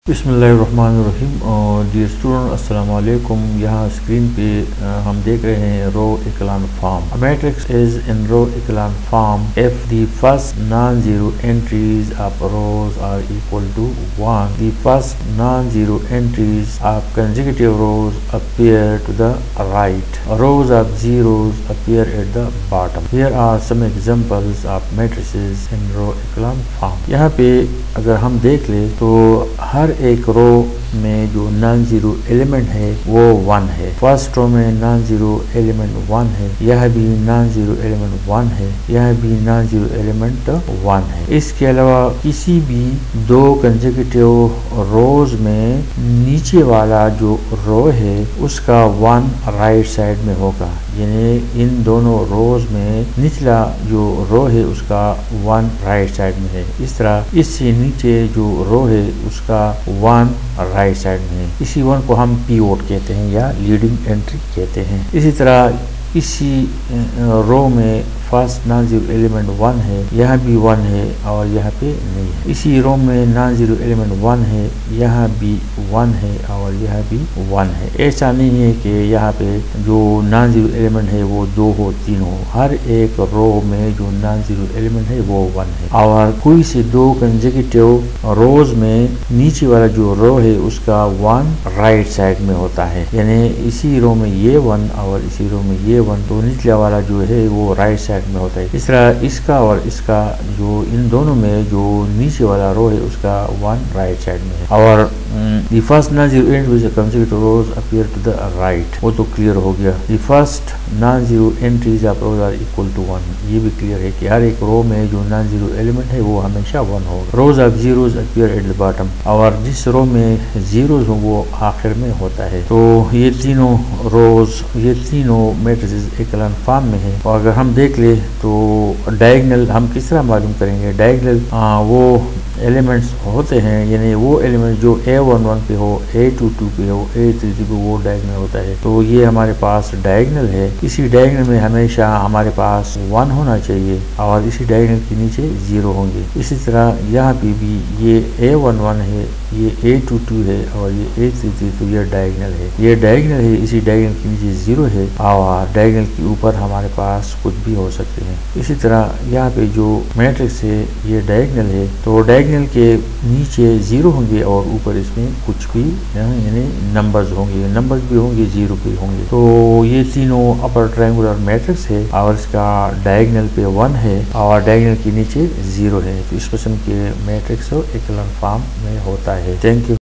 बिस्मिल्लाहिर्रहमानिर्रहीम। Dear student अस्सलाम वालेकुम। यहाँ स्क्रीन पे हम देख रहे हैं रो इक्लान form. A matrix is in row echelon form if the first non-zero entries of rows are equal to 1. The first non-zero entries of consecutive rows appear to the right. Rows of zeros appear at the bottom. Here are some examples of matrices in row echelon form. यहाँ पे अगर हम देख ले तो हर एक रो में जो नॉन जीरो एलिमेंट है वो 1 है। फर्स्ट रो में नॉन जीरो एलिमेंट 1 है, यह भी नॉन जीरो एलिमेंट 1 है, यह भी नॉन जीरो एलिमेंट 1 है। इसके अलावा किसी भी दो कंसेक्यूटिव रोज में नीचे वाला जो रो है उसका 1 राइट साइड में होगा, यानी इन दोनों रोज में निचला जो रो है उसका 1 राइट साइड में है। इस तरह इससे नीचे जो रो है उसका 1 राइट साइड में है। इसी 1 को हम पीवोट कहते हैं या लीडिंग एंट्री कहते हैं। इसी तरह इसी रो में फर्स्ट नॉन जीरो एलिमेंट 1 है, यहाँ भी 1 है और यहाँ पे नहीं है। इसी रो में नॉन जीरो एलिमेंट 1 है, यहाँ भी 1 है और यहाँ भी 1 है। ऐसा नहीं है कि यहाँ पे जो नॉन जीरो एलिमेंट है वो 2 हो 3 हो, हर एक रो में जो नॉन जीरो एलिमेंट है वो 1 है। और कोई से दो कंसेक्यूटिव रोज में नीचे वाला जो रो है उसका 1 राइट साइड में होता है, यानी इसी रो में ये 1 और इसी रो में ये 1, तो निचला वाला जो है वो राइट साइड में होता है। इस तरह इसका और इसका जो इन दोनों में जो नीचे वाला रो है उसका 1 राइट साइड में है। और the first non-zero entry with the consecutive rows appear to the right, वो तो क्लियर हो गया। the first non-zero entries of rows are equal to 1, ये भी क्लियर है कि हर एक रो में जो नॉन जीरो एलिमेंट है वो हमेशा 1 होगा। rows of zeros appear at the bottom, और जिस रो में जीरोस हो वो आखिर में होता है। तो ये तीनों रोज, ये तीनों मैट्रिसेस इक्लान फॉर्म में है। और अगर हम देख ले तो डायगोनल हम किस तरह मालूम करेंगे। डायगोनल वो एलिमेंट्स होते हैं, यानी वो एलिमेंट जो A11 पे हो, A22 पे हो, A33 पे, वो डायगोनल होता है। तो ये हमारे पास डायगोनल है। इसी डायगोनल में हमेशा हमारे पास 1 होना चाहिए और इसी डायगोनल के नीचे 0 होंगे। इसी तरह यहाँ पे भी ये A11 है, ये A22 है और ये A33, तो ये डायगोनल है। ये डायगोनल है, इसी डायगोनल के नीचे 0 है और डायगोनल के ऊपर हमारे पास कुछ भी हो सकते हैं। इसी तरह यहाँ पे जो मैट्रिक्स है ये डायगोनल है, तो डायगोनल के नीचे 0 होंगे और ऊपर इसमें कुछ भी यानी नंबर्स होंगे, नंबर्स भी होंगे, 0 भी होंगे। तो ये तीनों अपर ट्रायंगुलर मैट्रिक्स है और इसका डायगोनल पे 1 है और डायगोनल के नीचे 0 है। तो इस किस्म के मैट्रिक्स इक्लान फॉर्म में होता है। Thank you.